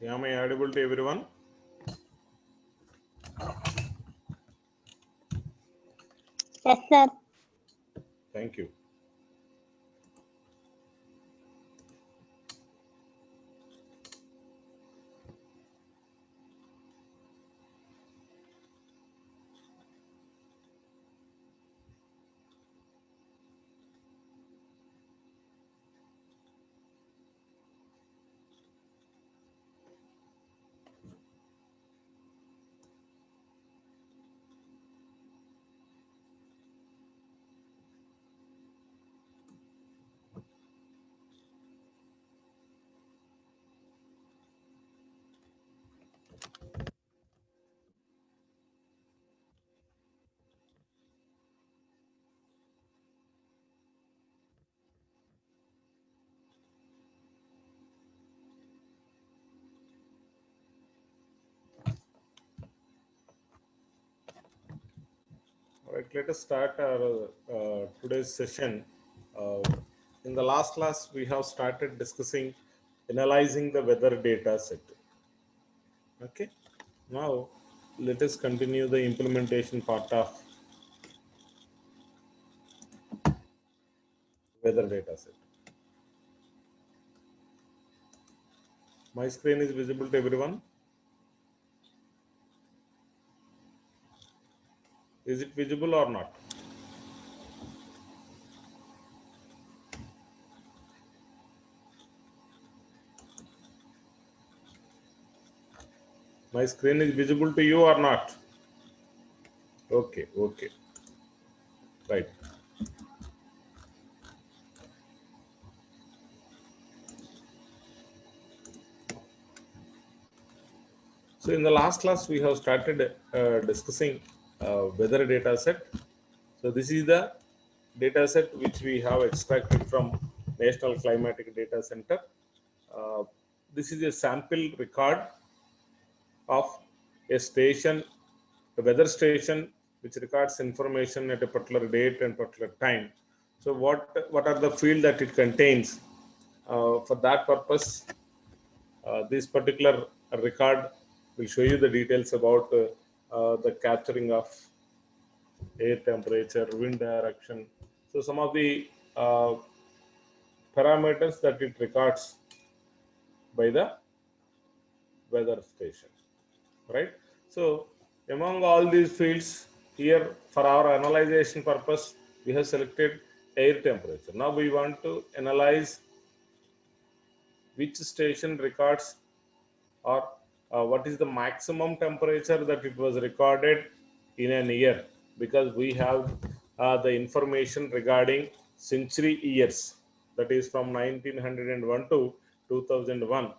Am I audible to everyone? Yes, sir. Thank you. All right, let us start our today's session. Uh, in the last class, we have started discussing analyzing the weather data set. Okay, now let us continue the implementation part of weather data set. My screen is visible to everyone. Is it visible or not? My screen is visible to you or not? Okay, okay, right. So in the last class, we have started discussing weather data set. So this is the data set which we have extracted from National Climatic Data Center. Uh, this is a sample record of a station, a weather station, which records information at a particular date and particular time. So what are the field that it contains? For that purpose, this particular record will show you the details about the capturing of air temperature, wind direction. So some of the parameters that it records by the weather station, right? So among all these fields here for our analyzation purpose, we have selected air temperature. Now we want to analyze which station records or what is the maximum temperature that it was recorded in an year, because we have the information regarding century years, that is from 1901 to 2001.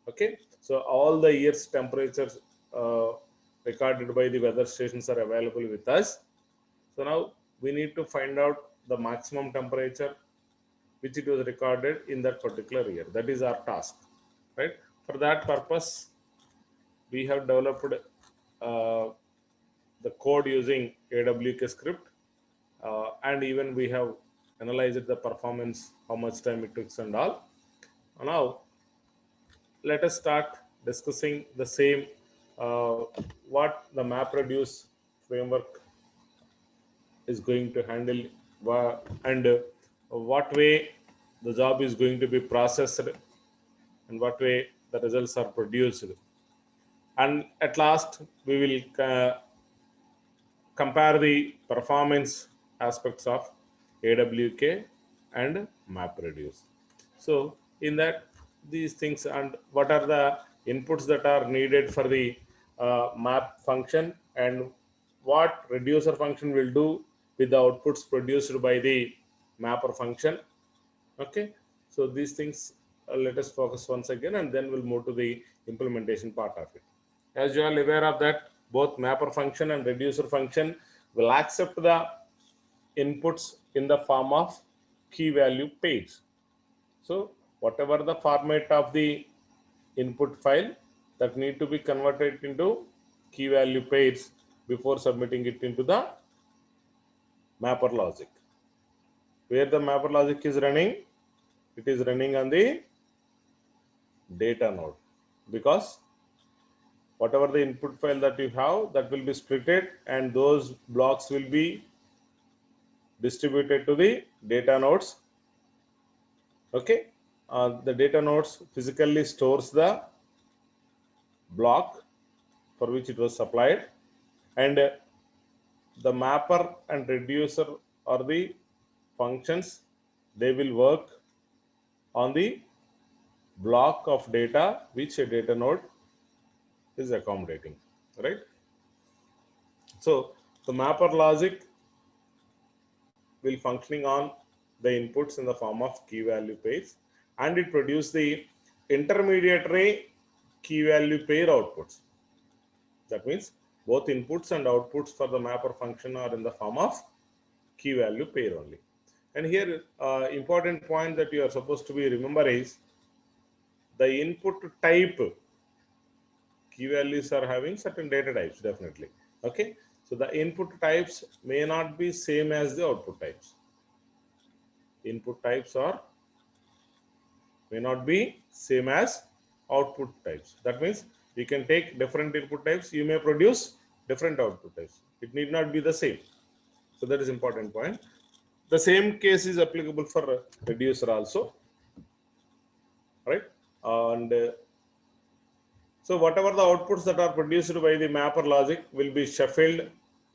Okay, so all the years temperatures recorded by the weather stations are available with us. So now we need to find out the maximum temperature which it was recorded in that particular year. That is our task, right? For that purpose, we have developed uh, the code using AWK script, and even we have analyzed the performance, how much time it took and all. Now, let us start discussing the same, uh, what the MapReduce framework is going to handle, and what way the job is going to be processed, and what way the results are produced. And at last, we will compare the performance aspects of AWK and MapReduce. So in that, these things and what are the inputs that are needed for the map function, and what reducer function will do with the outputs produced by the mapper function. Okay, so these things, let us focus once again, and then we'll move to the implementation part of it. As you are aware of that, both mapper function and reducer function will accept the inputs in the form of key value pairs. So whatever the format of the input file, that need to be converted into key value pairs before submitting it into the mapper logic. Where the mapper logic is running, it is running on the data node. because whatever the input file that you have, that will be splitted and those blocks will be distributed to the data nodes. Okay, the data nodes physically stores the block for which it was supplied, and the mapper and reducer or the functions, they will work on the block of data which a data node is accommodating, right? So the mapper logic will functioning on the inputs in the form of key value pairs, and it produce the intermediary key value pair outputs. That means both inputs and outputs for the mapper function are in the form of key value pair only. And here important point that you are supposed to be remember is the input type. Key values are having certain data types, definitely. Okay, so the input types may not be same as the output types. Input types are may not be same as output types. That means you can take different input types, you may produce different output types. It need not be the same. So that is important point. The same case is applicable for reducer also, right? And so whatever the outputs that are produced by the mapper logic will be shuffled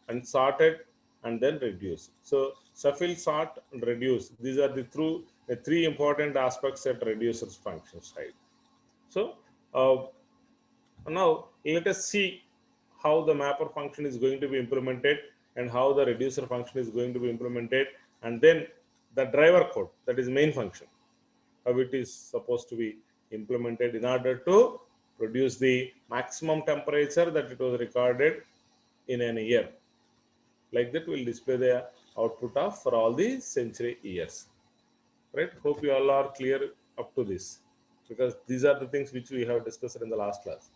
and sorted and then reduced. So shuffle, sort, and reduce. These are the three important aspects at reducer's function side. So now let us see how the mapper function is going to be implemented and how the reducer function is going to be implemented, and then the driver code, that is main function, how it is supposed to be implemented in order to produce the maximum temperature that it was recorded in an year. Like that, we'll display the output of for all the century years. Right? Hope you all are clear up to this, because these are the things which we have discussed in the last class.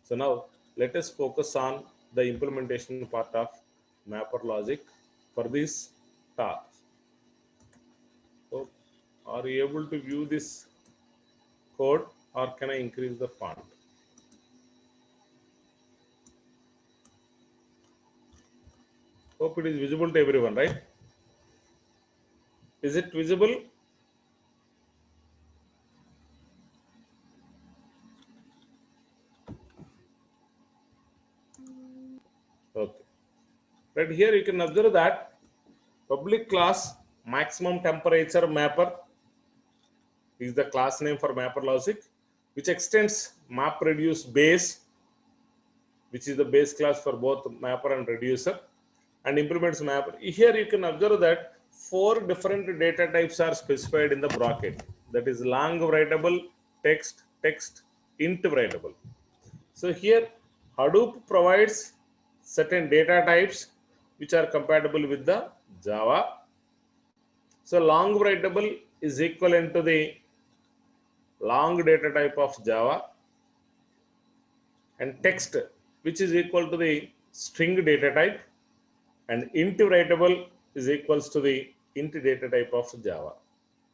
So now let us focus on the implementation part of mapper logic for this task. So are you able to view this code, or can I increase the font? Hope it is visible to everyone, right? Is it visible? Okay. Right here you can observe that public class maximum temperature mapper is the class name for mapper logic, which extends map reduce base, which is the base class for both mapper and reducer, and implements mapper. Here you can observe that 4 different data types are specified in the bracket. That is long writable, text, int writable. So here Hadoop provides certain data types which are compatible with the Java. So long writable is equivalent to the long data type of Java, and text, which is equal to the string data type, and int writable is equals to the int data type of Java.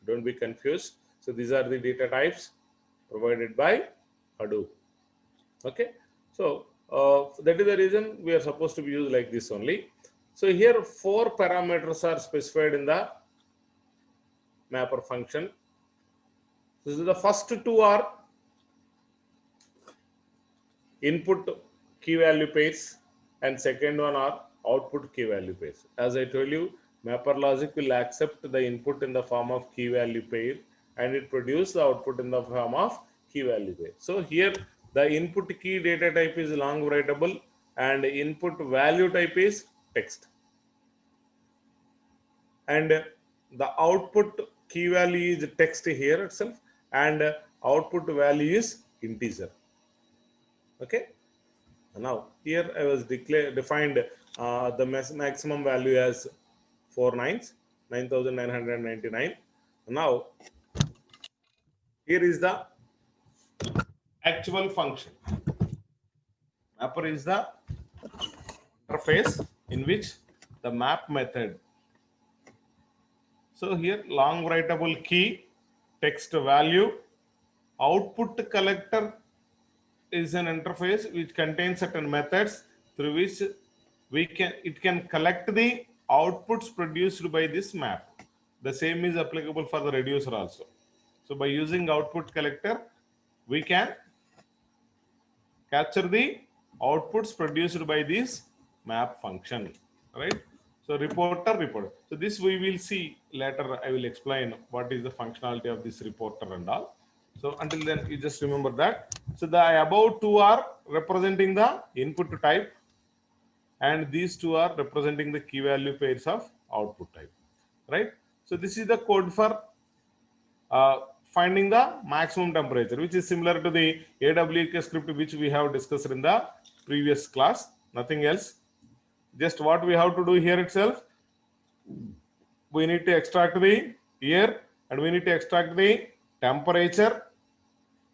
Don't be confused. So these are the data types provided by Hadoop. Okay. So that is the reason we are supposed to be used like this only. So here 4 parameters are specified in the mapper function. This is the first 2 are input key value pairs, and second one are output key value pairs. As I told you, mapper logic will accept the input in the form of key value pair, and it produces the output in the form of key value pair. So here the input key data type is long writable, and input value type is text, and the output key value is text here itself, and output value is integer. Okay. Now here I was defined the maximum value as 9,999. Now here is the actual function. Mapper is the interface in which the map method. So here long writable key, text value, output collector is an interface which contains certain methods through which it can collect the outputs produced by this map. The same is applicable for the reducer also. So by using output collector, we can capture the outputs produced by this map function, right? So reporter report. So this we will see later. I will explain what is the functionality of this reporter and all. So until then, you just remember that. So the above two are representing the input type, and these two are representing the key value pairs of output type, right? So this is the code for finding the maximum temperature, which is similar to the AWK script which we have discussed in the previous class. Nothing else. Just what we have to do here itself, we need to extract the year and we need to extract the temperature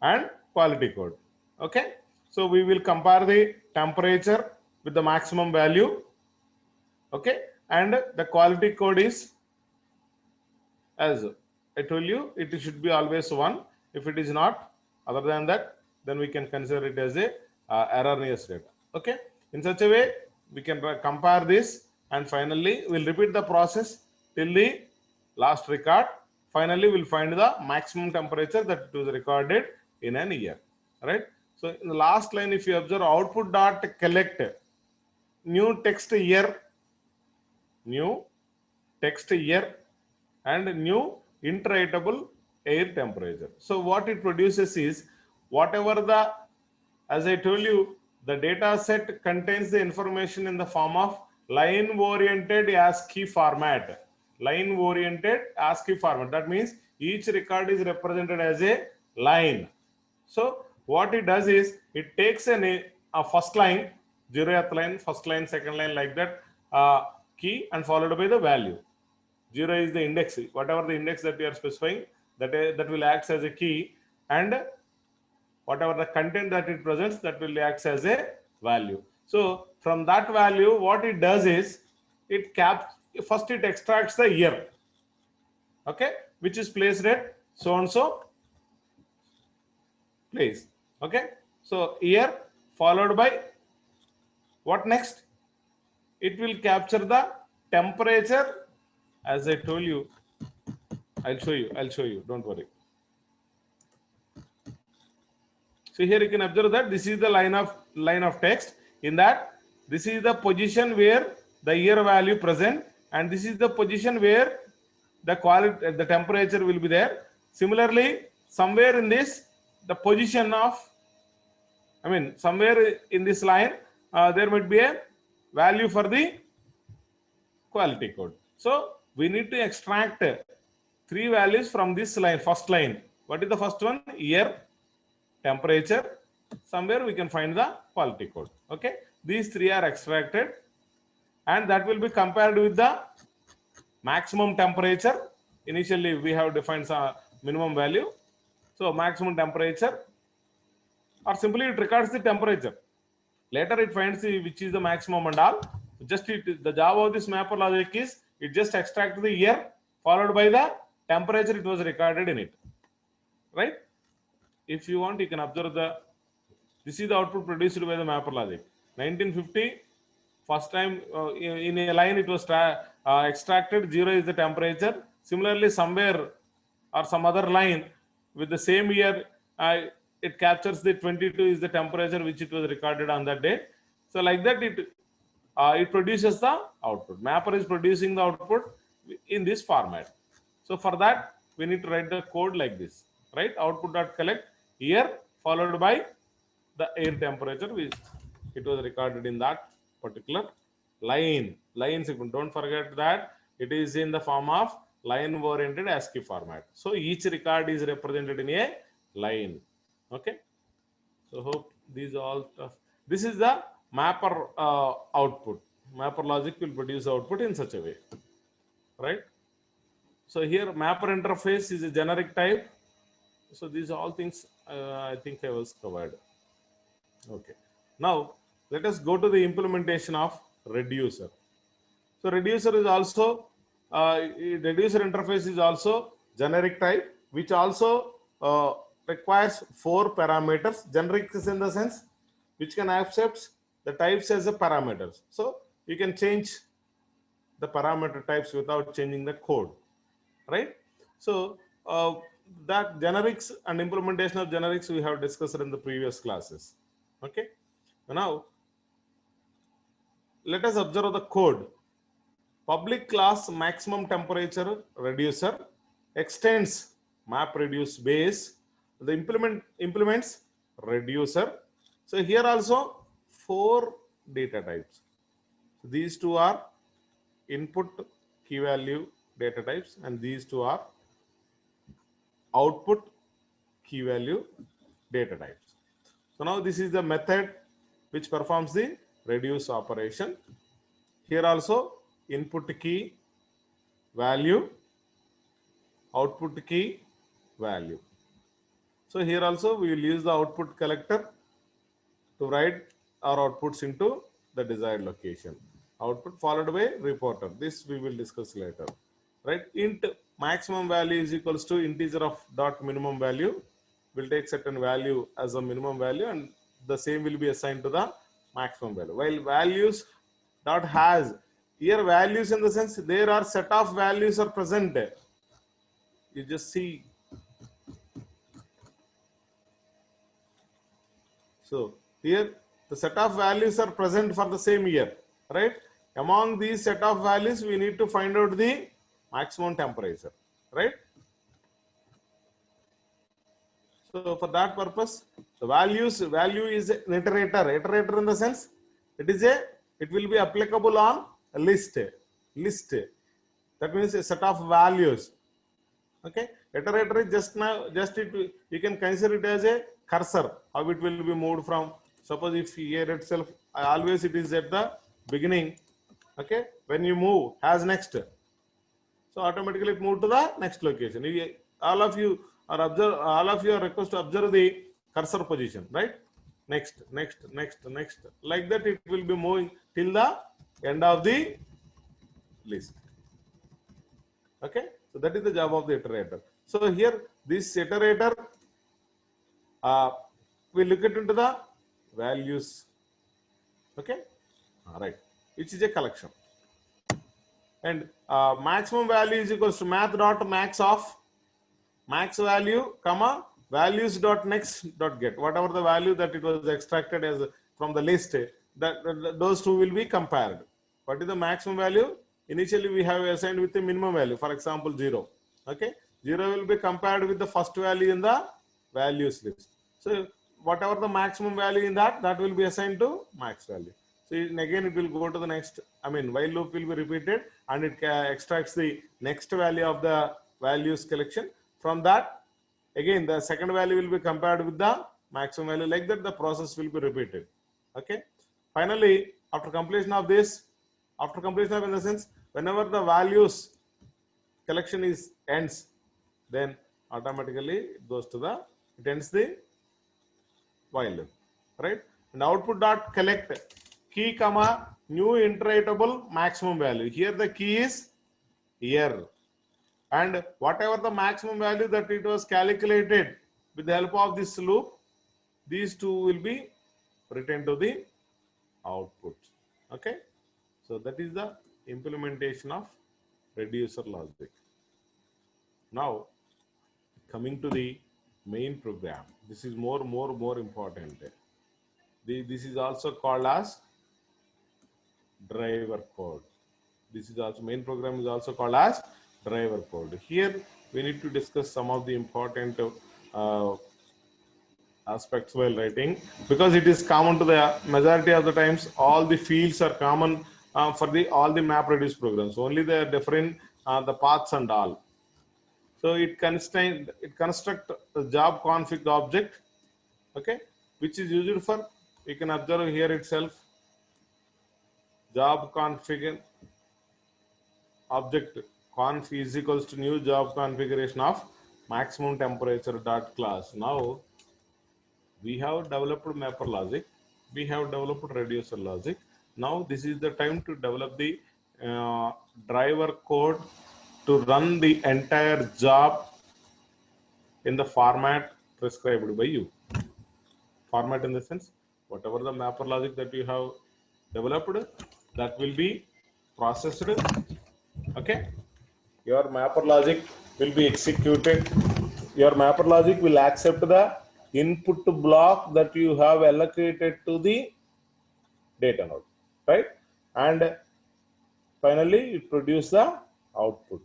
and quality code. Okay, so we will compare the temperature with the maximum value. Okay, and the quality code is, as I told you, it should be always 1. If it is not, other than that, then we can consider it as a erroneous data. Okay, in such a way we can compare this, and finally we'll repeat the process till the last record. Finally we'll find the maximum temperature that was recorded in an year, right? So in the last line, if you observe, output dot collect new text year and new iterable air temperature. So what it produces is whatever the, as I told you, the data set contains the information in the form of line oriented ASCII format. Line oriented ASCII format. That means each record is represented as a line. So what it does is it takes a first line, 0th line, first line, second line, like that, key, and followed by the value. 0 is the index, whatever the index that we are specifying, that will act as a key, and whatever the content that it presents, that will act as a value. So from that value, what it does is first it extracts the year, okay, which is placed at so and so place. Okay, so year followed by what next? It will capture the temperature. As I told you, I'll show you, don't worry. So here you can observe that this is the line of text. In that, this is the position where the year value present, and this is the position where the temperature will be there. Similarly, somewhere in this, the position of, somewhere in this line, there might be a value for the quality code. So we need to extract 3 values from this line, first line. What is the first one? Year, temperature. Somewhere we can find the quality code. Okay, these 3 are extracted, and that will be compared with the maximum temperature. Initially we have defined some minimum value, so maximum temperature, or simply it records the temperature. Later it finds which is the maximum and all. Just the job of this mapper logic is it just extracts the year followed by the temperature it was recorded in it, right? If you want, you can observe this is the output produced by the mapper logic. 1950, first time in a line it was extracted, 0 is the temperature. Similarly, somewhere or some other line with the same year, it captures the 22 is the temperature which it was recorded on that day. So like that, it produces the output. Mapper is producing the output in this format. So for that, we need to write the code like this, right? Output.collect year followed by the air temperature, which it was recorded in that particular line segment. Don't forget that it is in the form of line oriented ASCII format. So each record is represented in a line. Okay, so hope these all stuff. This is the mapper output. Mapper logic will produce output in such a way, right? So here mapper interface is a generic type. So these all things I think I was covered. Okay, now let us go to the implementation of reducer. So reducer is also reducer interface is also generic type, which also requires 4 parameters. Generic is in the sense which can accept the types as a parameters. So you can change the parameter types without changing the code, right? So that generics and implementation of generics we have discussed in the previous classes. Okay. Now let us observe the code. Public class maximum temperature reducer extends map reduce base. The implements reducer. So here also 4 data types. So these two are input key value data types, and these two are output key value data types. So now this is the method which performs the reduce operation. Here also input key value, output key value. So here also we will use the output collector to write our outputs into the desired location. Output followed by reporter. This we will discuss later. Right? Int maximum value is equals to integer of dot minimum value. We'll take certain value as a minimum value, and the same will be assigned to the maximum value. While values dot has, here values in the sense there are set of values are present. You just see. So here the set of values are present for the same year, right? Among these set of values, we need to find out the maximum temperature, right? So for that purpose, the value is an iterator. Iterator in the sense it will be applicable on a list. That means a set of values. Okay, iterator is you can consider it as a cursor, how it will be moved from, suppose if here itself always it is at the beginning. Okay, when you move as next, so automatically it moved to the next location. All of you are requested to observe the cursor position, right? Next, like that it will be moving till the end of the list. Okay, so that is the job of the iterator. So here this iterator, we look into the values. Okay, all right, which is a collection, and maximum value is equals to math dot max of max value comma values dot next dot get, whatever the value that it was extracted as from the list, that those two will be compared. What is the maximum value? Initially we have assigned with the minimum value, for example 0. Okay, 0 will be compared with the first value in the values list. So whatever the maximum value in that will be assigned to max value. So again it will go to the next, while loop will be repeated, and it extracts the next value of the values collection. From that, again the second value will be compared with the maximum value. Like that the process will be repeated. Okay, finally after completion of this, in the sense whenever the values collection ends, then automatically it ends the while loop, right? And output dot collect key comma new iteratable maximum value. Here the key is year, and whatever the maximum value that it was calculated with the help of this loop, these two will be returned to the output. Okay, so that is the implementation of reducer logic. Now coming to the main program, this is more important. This is also called as driver code. This is also main program is also called as driver code. Here we need to discuss some of the important aspects while writing, because it is common to the majority of the times. All the fields are common for all the map reduce programs. Only they are different the paths and all. So it construct a job config object, okay, which is used for, you can observe here itself, job config object conf is equals to new job configuration of maximum temperature dot class. Now we have developed mapper logic, we have developed reducer logic. Now this is the time to develop the driver code to run the entire job in the format prescribed by you. Format in the sense, whatever the mapper logic that you have developed, that will be processed. Okay, your mapper logic will be executed. Your mapper logic will accept the input block that you have allocated to the data node, right? And finally, it produces the output.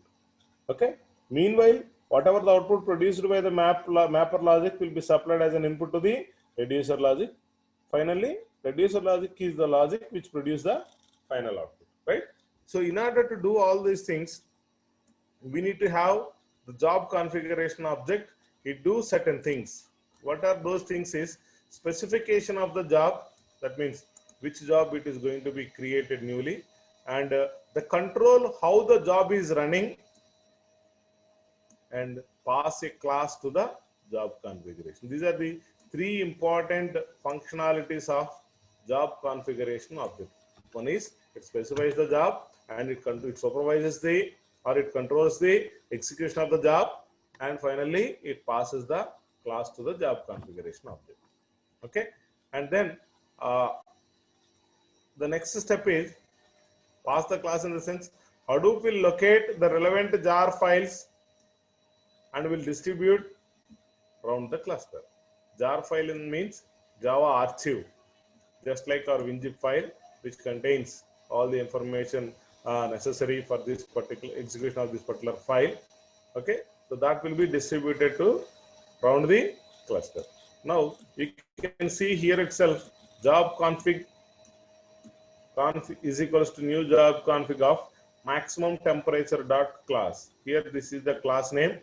Okay. Meanwhile, whatever the output produced by the mapper logic will be supplied as an input to the reducer logic. Finally, reducer logic is the logic which produces the final output, right? So, in order to do all these things, we need to have the job configuration object. It do certain things. What are those things is specification of the job. That means which job it is going to be created newly, and the control how the job is running, and pass a class to the job configuration. These are the three important functionalities of job configuration object. One is it specifies the job, and it supervises the, or it controls the execution of the job, and finally it passes the class to the job configuration object. Okay, and then the next step is pass the class in the sense Hadoop will locate the relevant jar files and will distribute around the cluster. Jar file means Java archive, just like our WinZip file, which contains all the information necessary for this particular execution of this particular file. Okay, so that will be distributed to around the cluster. Now you can see here itself job config is equals to new job config of maximum temperature dot class. Here this is the class name.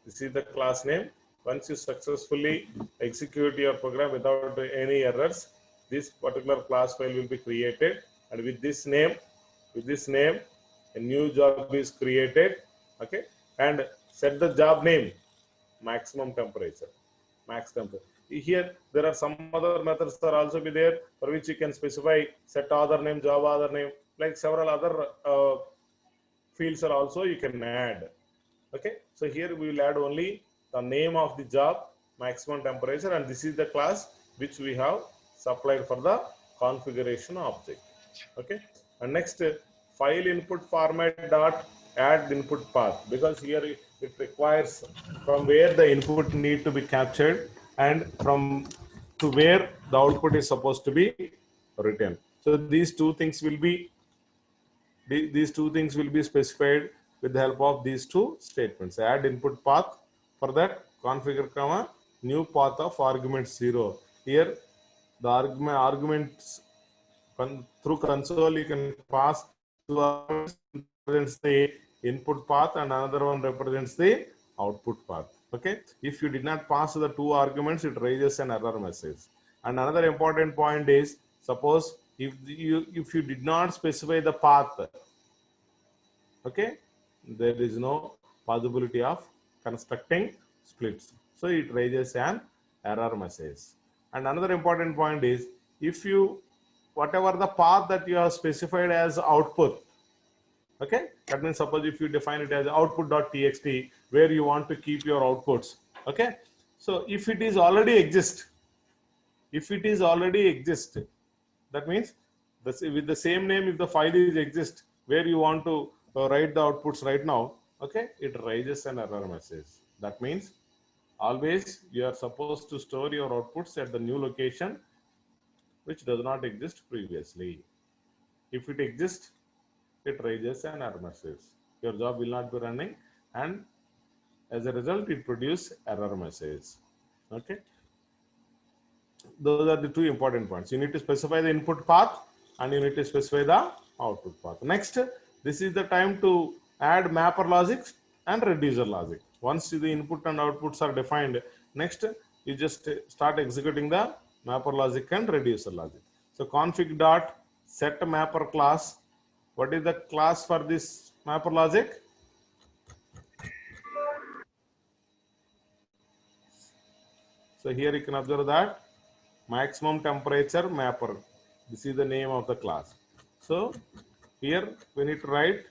This is the class name. Once you successfully execute your program without any errors, this particular class file will be created, and with this name, a new job is created. Okay, and set the job name maximum temperature, max temperature. Here there are some other methods that are also be there, for which you can specify set author name, job author name, like several other fields are also you can add. Okay, so here we will add only the name of the job, maximum temperature, and this is the class which we have supplied for the configuration object. Okay, and next file input format dot add input path, because here it requires from where the input need to be captured and from to where the output is supposed to be written. So these two things will be specified with the help of these two statements. Add input path, for that configure comma new path of argument 0. Here the arguments through console you can pass two arguments, represents the input path and another one represents the output path. Okay, if you did not pass the two arguments, it raises an error message. And another important point is, suppose if you did not specify the path, okay, there is no possibility of constructing splits, so it raises an error message. And another important point is, if you whatever the path that you have specified as output, okay, that means suppose if you define it as output.txt where you want to keep your outputs. Okay, so if it is already exist, that means with the same name, if the file is exist where you want to write the outputs right now, okay, it raises an error message. That means always you are supposed to store your outputs at the new location which does not exist previously. If it exists, it raises an error message. Your job will not be running, and as a result it produces error message. Okay, those are the two important points. You need to specify the input path and you need to specify the output path. Next, this is the time to add mapper logic and reducer logic. Once the input and outputs are defined, next you just start executing the mapper logic and reducer logic. So config dot set mapper class. What is the class for this mapper logic? So here you can observe that maximum temperature mapper. This is the name of the class. So here we need to write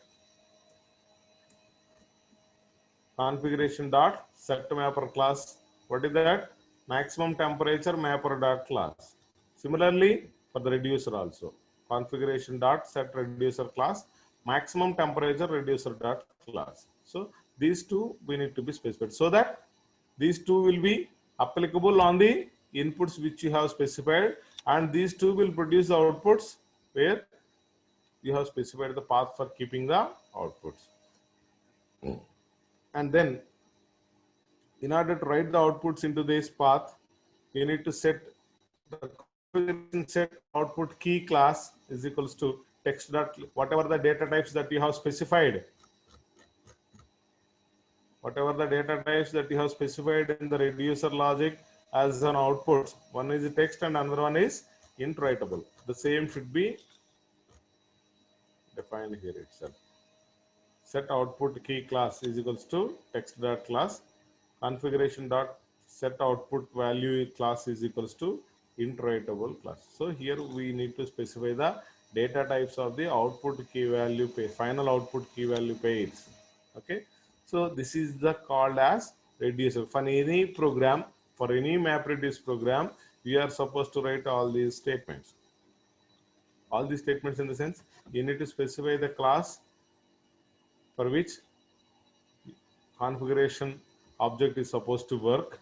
configuration dot set mapper class. What is that? Maximum temperature mapper dot class. Similarly, for the reducer also, configuration dot set reducer class, maximum temperature reducer dot class. So these two we need to be specified so that these two will be applicable on the inputs which you have specified, and these two will produce the outputs where you have specified the path for keeping the outputs. And then in order to write the outputs into this path, you need to set the configuration set output key class is equals to text dot whatever the data types that you have specified. Whatever the data types that you have specified in the reducer logic as an output, one is text and another one is int writable. The same should be defined here itself. Set output key class is equals to text dot class, configuration dot set output value class is equals to int writable class. So here we need to specify the data types of the output key value pair, final output key value pairs. Okay, so this is the called as reducer. For any program, for any MapReduce program, we are supposed to write all these statements. All these statements in the sense you need to specify the class for which configuration object is supposed to work,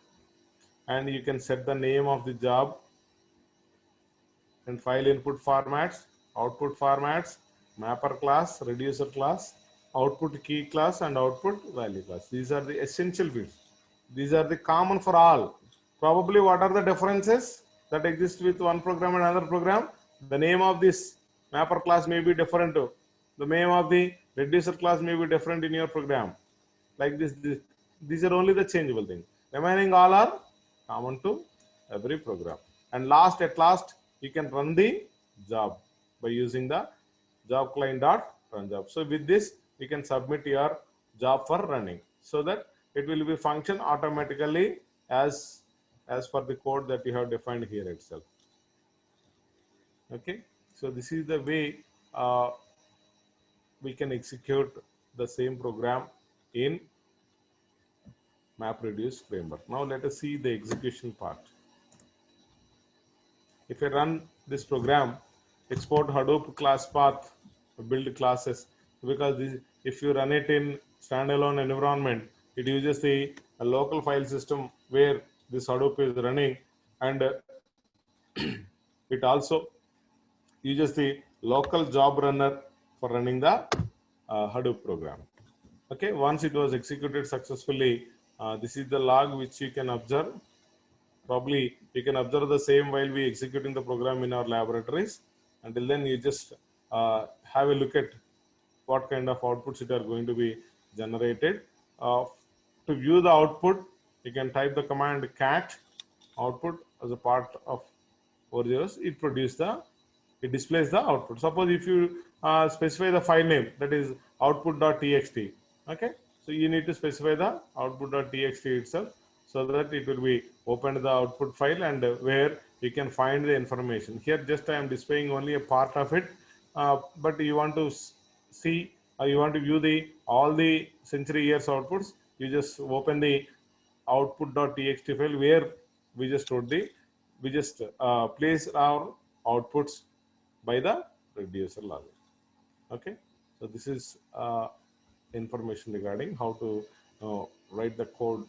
and you can set the name of the job and file input formats, output formats, mapper class, reducer class, output key class, and output value class. These are the essential fields. These are the common for all. Probably what are the differences that exist with one program and another program? The name of this mapper class may be different too. The name of the reducer class may be different in your program. Like this, these are only the changeable things. Remaining all are common to every program. And at last, you can run the job by using the job client dot run job. So with this, you can submit your job for running so that it will be function automatically as per the code that you have defined here itself. Okay, so this is the way we can execute the same program in MapReduce framework. Now let us see the execution part. If I run this program, export Hadoop class path, build classes, because if you run it in standalone environment, it uses the local file system where this Hadoop is running, and it also uses the local job runner for running the Hadoop program. Okay, once it was executed successfully, this is the log which you can observe. Probably you can observe the same while we executing the program in our laboratories. Until then, you just have a look at what kind of outputs it are going to be generated. To view the output, you can type the command cat output as a part of ORGS. It displays the output. Suppose if you specify the file name, that is output.txt. Okay, so you need to specify the output.txt itself so that it will be opened the output file and where you can find the information. Here just I am displaying only a part of it, but you want to see you want to view the all the century years outputs. You just open the output.txt file where we just place our outputs by the reducer logic. Okay, so this is information regarding how to write the code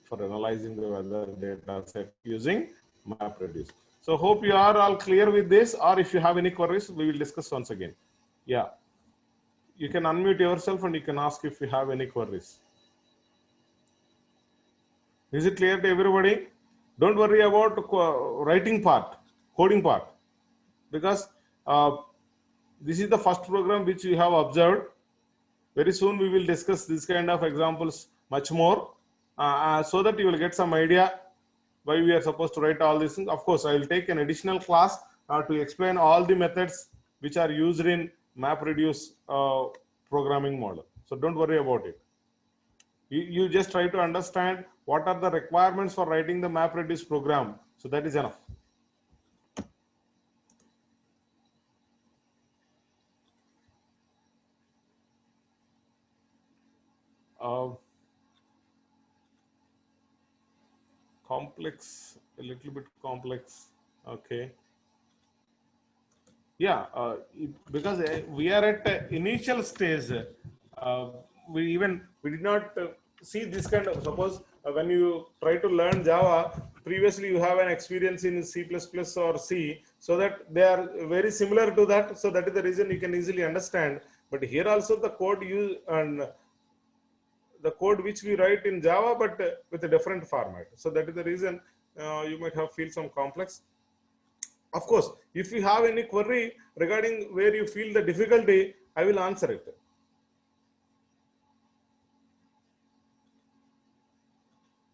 for analyzing the weather data set using MapReduce. So hope you are all clear with this, or if you have any queries, we will discuss once again. Yeah, you can unmute yourself and you can ask if you have any queries. Is it clear to everybody? Don't worry about writing part, coding part, because this is the first program which you have observed. Very soon we will discuss this kind of examples much more, so that you will get some idea why we are supposed to write all these things. Of course, I will take an additional class to explain all the methods which are used in MapReduce programming model. So don't worry about it. You just try to understand what are the requirements for writing the MapReduce program. So that is enough. Complex, a little bit complex. Okay. Yeah, because we are at initial stage. Uh, we did not see this kind of, suppose when you try to learn Java, previously you have an experience in C++ or C, so that they are very similar to that. So that is the reason you can easily understand. But here also the code you and the code which we write in Java, but with a different format. So that is the reason you might have feel some complex. Of course, if you have any query regarding where you feel the difficulty, I will answer it.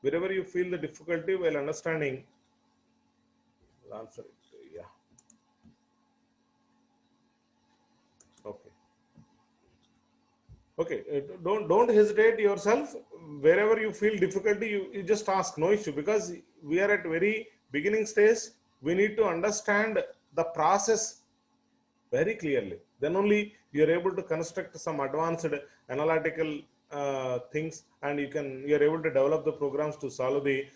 Wherever you feel the difficulty while understanding, I'll answer it. Yeah. Okay. Okay. Don't hesitate yourself. Wherever you feel difficulty, you just ask. No issue, because we are at very beginning stage. We need to understand the process very clearly. Then only you are able to construct some advanced analytical things, and you are able to develop the programs to solve the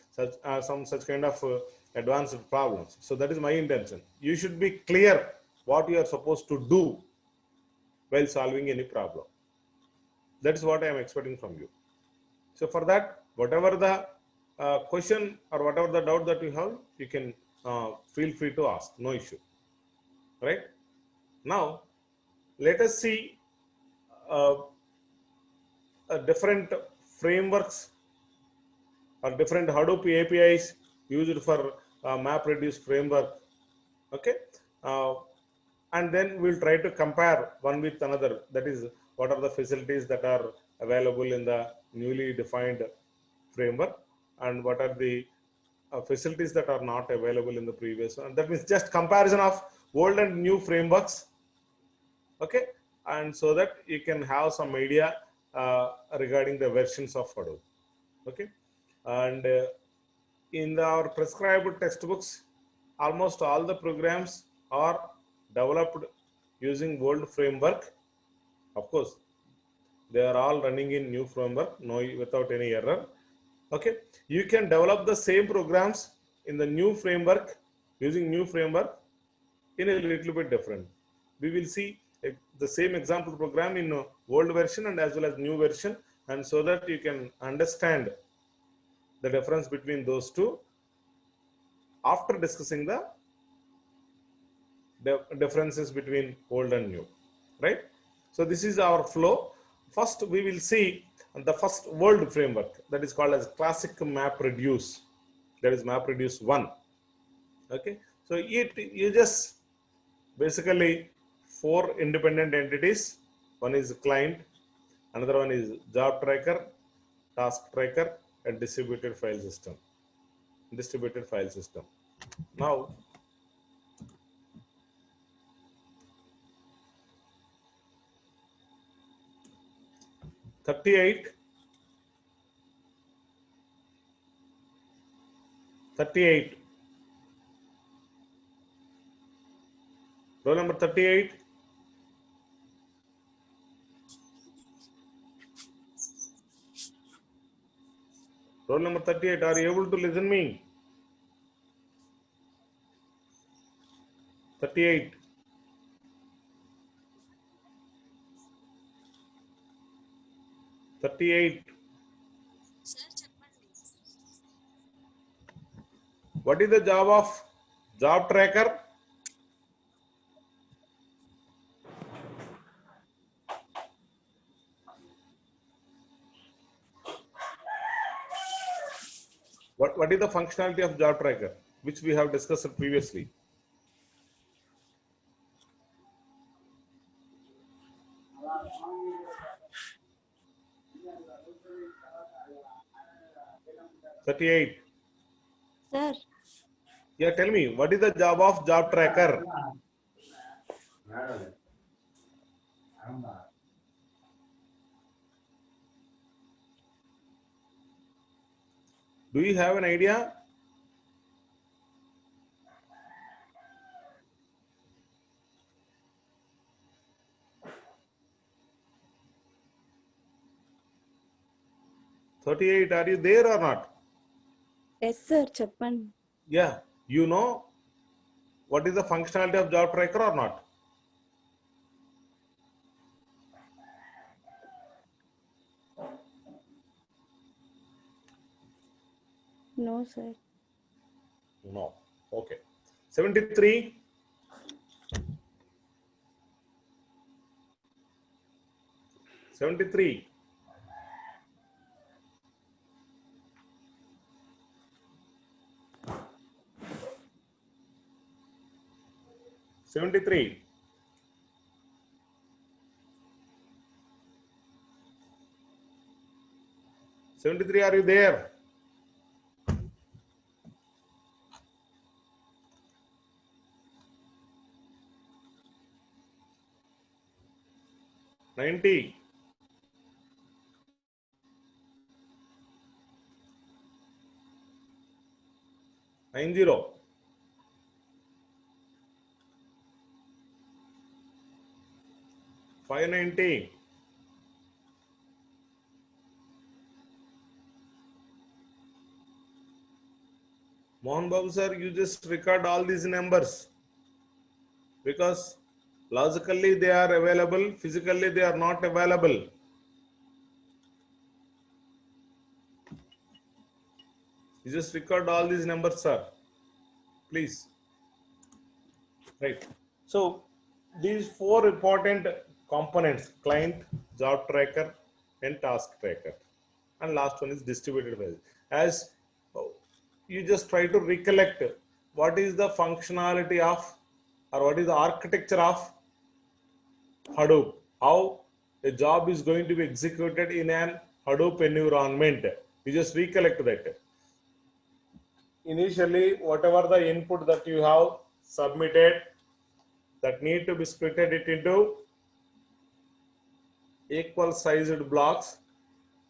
some such kind of advanced problems. So that is my intention. You should be clear what you are supposed to do while solving any problem. That is what I am expecting from you. So for that, whatever the question or whatever the doubt that you have, you can feel free to ask. No issue. Right? Now, let us see uh, different frameworks or different Hadoop APIs used for MapReduce framework. Okay, uh, and then we'll try to compare one with another. That is, what are the facilities that are available in the newly defined framework, and what are the facilities that are not available in the previous one. That means just comparison of old and new frameworks. Okay, and so that you can have some idea regarding the versions of Hadoop. Okay, and in our prescribed textbooks, almost all the programs are developed using old framework. Of course, they are all running in new framework, no, without any error. Okay, you can develop the same programs in the new framework using new framework in a little bit different. We will see the same example program in old version and as well as new version, and so that you can understand the difference between those two after discussing the differences between old and new, right? So this is our flow. First, we will see the first world framework, that is called as classic MapReduce. That is MapReduce 1. Okay, so it you just basically 4 independent entities. One is client, another one is job tracker, task tracker, and distributed file system. Distributed file system. Now, 38, 38. Roll number 38. Roll number 38. Are you able to listen me? 38. What is the job of job tracker? What is the functionality of job tracker, which we have discussed previously? Thirty-eight. Sir, Yeah, tell me, what is the job of job tracker? Do you have an idea? Thirty-eight. Are you there or not? Yes, sir. Chappan. Yeah, you know what is the functionality of job tracker or not? No, sir. No. Okay. 73. 73. 73. 73, are you there? $90. 90. 590. Mohan Babu sir, you just record all these numbers because logically they are available, physically they are not available. You just record all these numbers, sir. Please. Right. So these four important components: client, job tracker, and task tracker. And last one is distributed file. As you just try to recollect what is the functionality of, or what is the architecture of Hadoop, how a job is going to be executed in an Hadoop environment. You just recollect that. Initially, whatever the input that you have submitted, that need to be split it into equal sized blocks,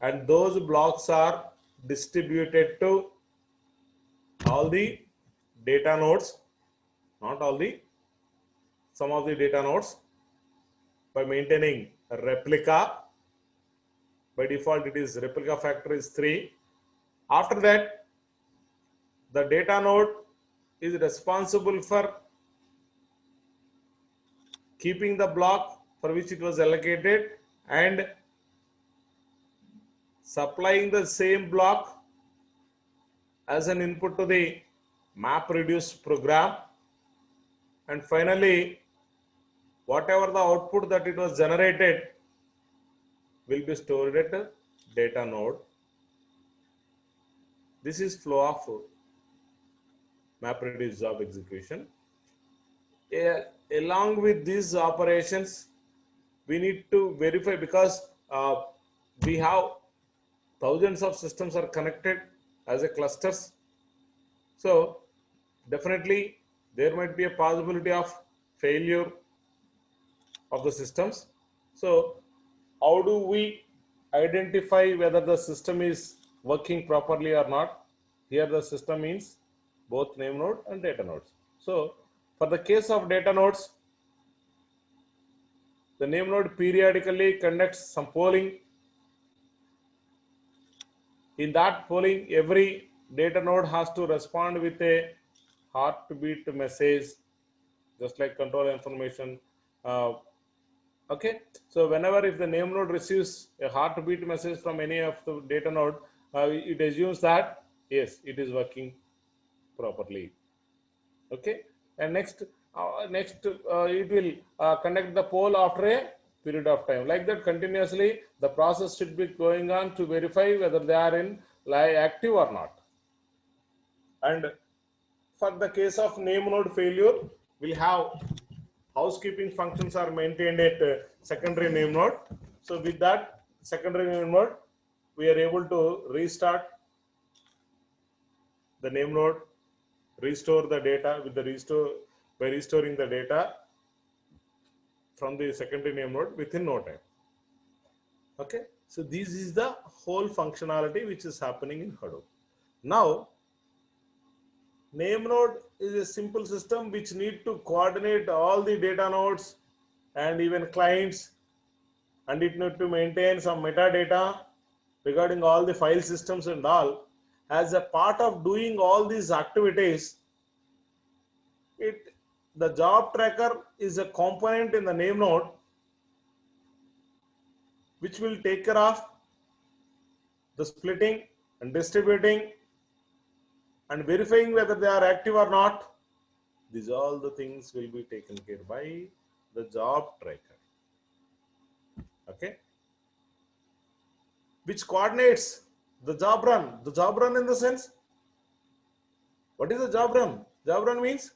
and those blocks are distributed to all the data nodes, not all the, some of the data nodes, by maintaining a replica. By default, it is replica factor is 3. After that, the data node is responsible for keeping the block for which it was allocated and supplying the same block as an input to the MapReduce program. And finally, whatever the output that it was generated will be stored at a data node. This is flow of MapReduce job execution. Along with these operations, we need to verify, because we have thousands of systems are connected as a clusters. So definitely there might be a possibility of failure of the systems. So how do we identify whether the system is working properly or not? Here the system means both name node and data nodes. So for the case of data nodes, the name node periodically conducts some polling. In that polling, every data node has to respond with a heartbeat message, just like control information. Okay, so whenever if the name node receives a heartbeat message from any of the data node, it assumes that yes, it is working properly. Okay, and next it will conduct the poll after a period of time. Like that, continuously the process should be going on to verify whether they are in active or not. And for the case of name node failure, we'll have housekeeping functions are maintained at secondary name node. So with that secondary name node, we are able to restart the name node, restore the data with the restore, by restoring the data from the secondary name node within no time. Okay, so this is the whole functionality which is happening in Hadoop. Now, name node is a simple system which need to coordinate all the data nodes and even clients, and it need to maintain some metadata regarding all the file systems and all. as a part of doing all these activities, the job tracker is a component in the name node which will take care of the splitting and distributing and verifying whether they are active or not. These all the things will be taken care by the job tracker. Okay, which coordinates the job run. The job run in the sense, what is the job run? Job run means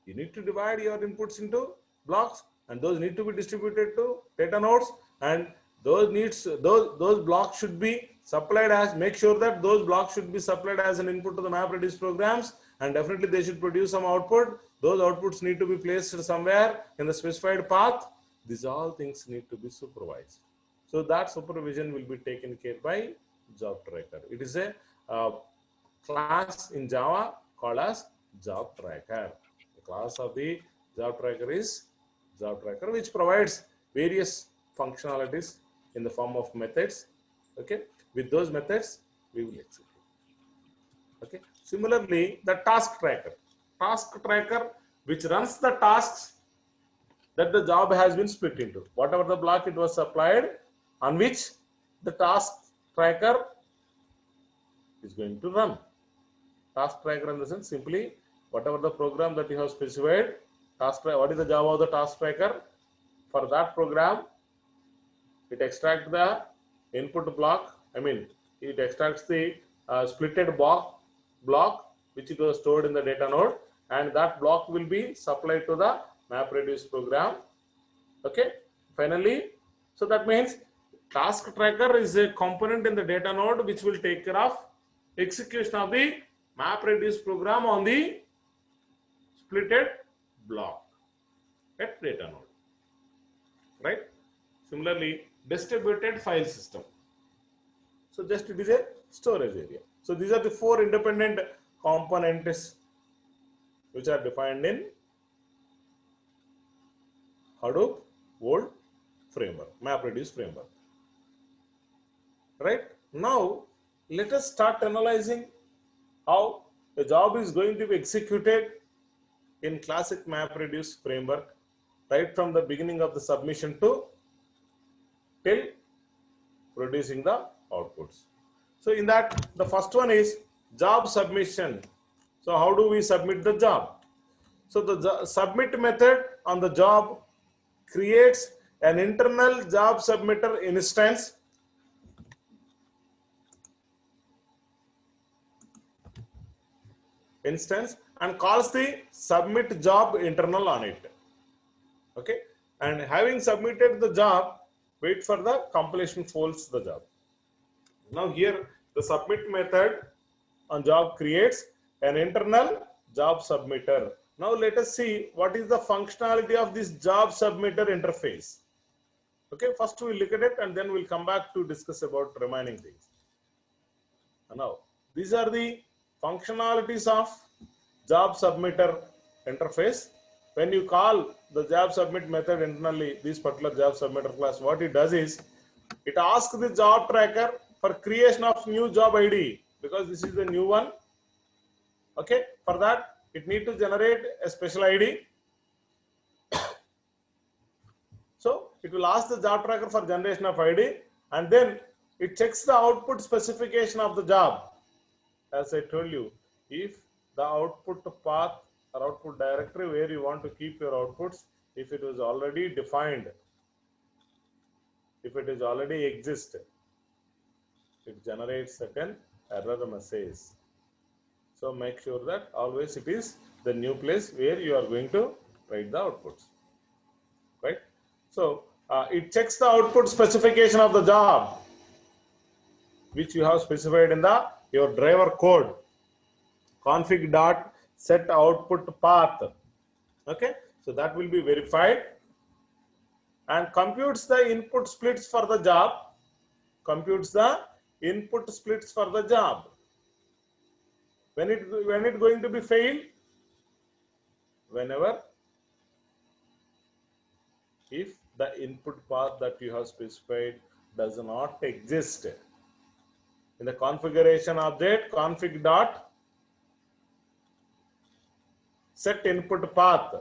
you need to divide your inputs into blocks, and those need to be distributed to data nodes, and those blocks should be supplied as, make sure that those blocks should be supplied as an input to the MapReduce programs, and definitely they should produce some output. Those outputs need to be placed somewhere in the specified path. These all things need to be supervised. So that supervision will be taken care by job tracker. It is a class in Java called as job tracker. The class of the job tracker is job tracker, which provides various functionalities in the form of methods. Okay, with those methods we will execute. Okay, similarly the task tracker which runs the tasks that the job has been split into, whatever the block it was supplied, on which the task tracker is going to run. Task tracker in the sense, simply whatever the program that you have specified, what is the job of the task tracker? For that program, it extracts the input block. It extracts the splitted block which it was stored in the data node, and that block will be supplied to the MapReduce program. Okay, finally, so that means task tracker is a component in the data node which will take care of execution of the MapReduce program on the splitted block at data node, right? Similarly, distributed file system. So just it is a storage area. So these are the four independent components which are defined in Hadoop old framework, MapReduce framework. Right? Now, let us start analyzing how the job is going to be executed in classic MapReduce framework, right from the beginning of the submission to till producing the outputs. So in that, the first one is job submission. So how do we submit the job? So the submit method on the job creates an internal job submitter instance and calls the submit job internal on it. Okay, and having submitted the job, wait for the compilation folds the job. Now here the submit method on job creates an internal job submitter. Now let us see what is the functionality of this job submitter interface. Okay, first we'll look at it and then we'll come back to discuss about remaining things. Now these are the functionalities of job submitter interface. When you call the job submit method internally, this particular job submitter class, what it does is it asks the job tracker for creation of new job ID, because this is the new one. Okay, for that it need to generate a special ID. So it will ask the job tracker for generation of ID, and then it checks the output specification of the job. As I told you, if the output path or output directory where you want to keep your outputs, if it was already defined, if it is already exists, it generates certain error message. So make sure that always it is the new place where you are going to write the outputs, right? So it checks the output specification of the job which you have specified in the your driver code config dot set output path. Okay, so that will be verified and computes the input splits for the job. Computes the input splits for the job. When it going to be failed? Whenever, if the input path that you have specified does not exist. In the configuration object, config dot set input path.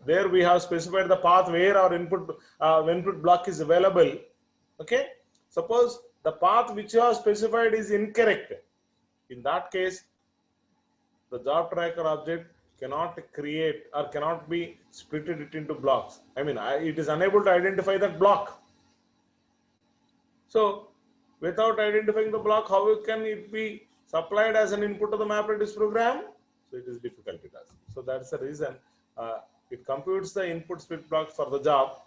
There we have specified the path where our input block is available. Okay. Suppose the path which you have specified is incorrect. In that case, the job tracker object cannot create or cannot be split it into blocks. I mean, it is unable to identify that block. So, without identifying the block, how can it be supplied as an input to the MapReduce program? So, it is difficult to do. So, that's the reason it computes the input split block for the job.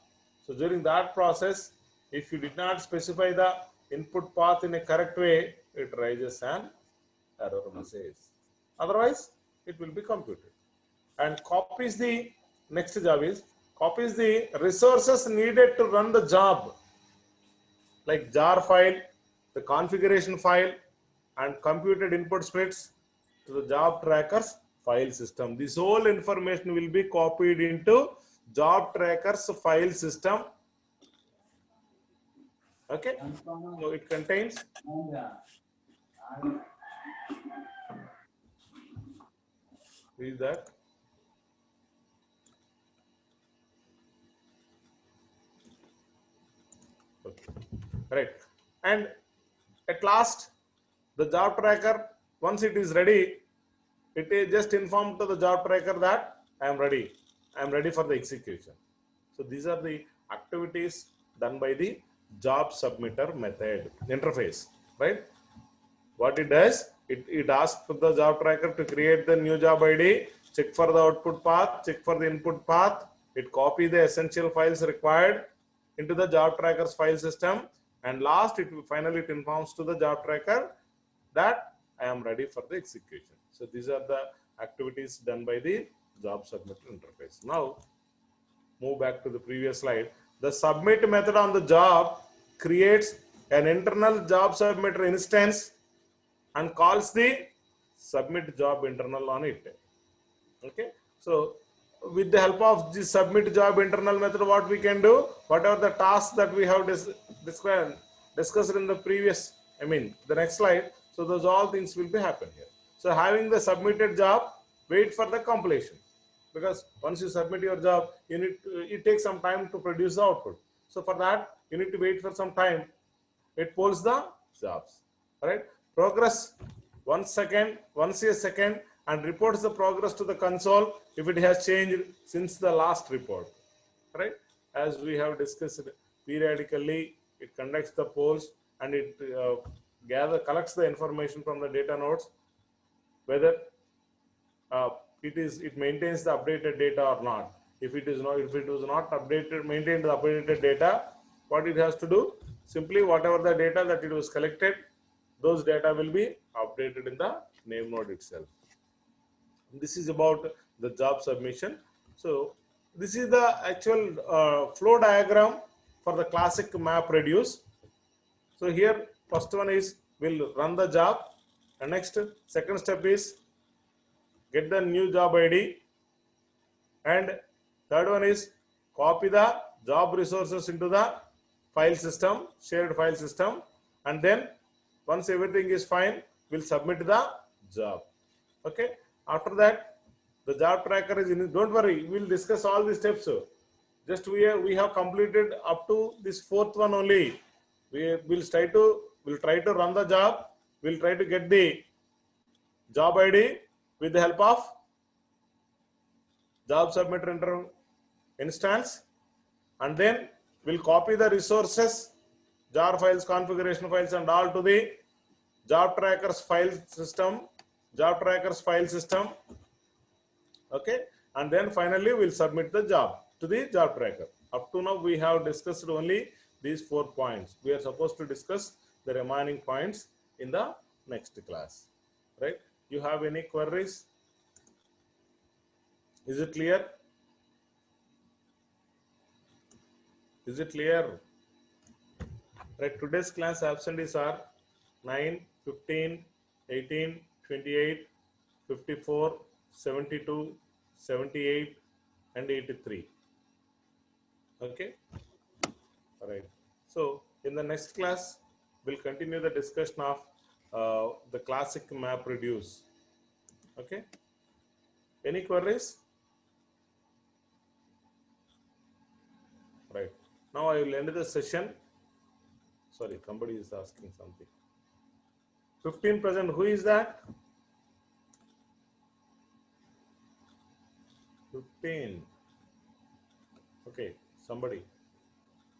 So, during that process, if you did not specify the input path in a correct way, it raises an error message. Otherwise, it will be computed. And copies the next job is copies the resources needed to run the job, like jar file, the configuration file, and computed input splits to the job tracker's file system. This whole information will be copied into job tracker's file system. Okay, so it contains is that okay, right? And at last, the job tracker, once it is ready, it is just informed to the job tracker that I am ready for the execution. So these are the activities done by the job submitter method interface, right? What it does, it asks for the job tracker to create the new job ID, check for the output path, check for the input path, it copy the essential files required into the job tracker's file system, and last it informs to the job tracker that I am ready for the execution. So these are the activities done by the job submitter interface. Now move back to the previous slide. The submit method on the job creates an internal job submitter instance and calls the submit job internal on it. Okay, so with the help of the submit job internal method, what we can do, whatever the tasks that we have discussed in the previous, the next slide. So those all things will be happen here. So having the submitted job, wait for the completion, because once you submit your job, you need to, it takes some time to produce the output. So for that, you need to wait for some time. It pulls the jobs, right? Progress once a second, and reports the progress to the console if it has changed since the last report, right? As we have discussed, periodically it conducts the polls and it collects the information from the data nodes, whether it maintains the updated data or not. If it was not maintained the updated data, what it has to do, simply whatever the data that it was collected, those data will be updated in the name node itself. This is about the job submission. So this is the actual flow diagram for the classic MapReduce. So here first one is we'll run the job, and next second step is get the new job ID, and third one is copy the job resources into the file system, shared file system, and then once everything is fine, we'll submit the job. Okay, after that the job tracker is in. Don't worry, we'll discuss all these steps. Just we have completed up to this fourth one only. We'll try to run the job, we'll try to get the job ID with the help of job submitter instance, and then we'll copy the resources, jar files, configuration files, and all to the job tracker's file system, okay, and then finally we'll submit the job to the job tracker. Up to now we have discussed only these 4 points. We are supposed to discuss the remaining points in the next class, right? You have any queries? Is it clear? Is it clear? Right, today's class absentees are 9, 15, 18, 28, 54, 72, 78, and 83. Okay. All right. So in the next class, we'll continue the discussion of the classic map reduce. Okay. Any queries? Right. Now I will end the session. Sorry, somebody is asking something. 15%, who is that? 15. Okay, somebody.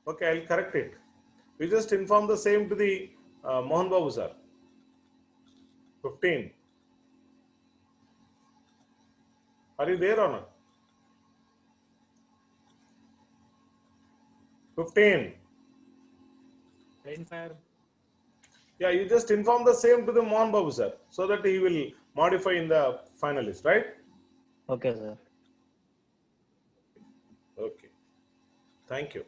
Okay, I'll correct it. We just inform the same to the Mohan Babu sir. 15. Are you there or not? 15. Yeah, you just inform the same to the Mohan Babu sir so that he will modify in the finalist, right? Okay, sir. Okay. Thank you.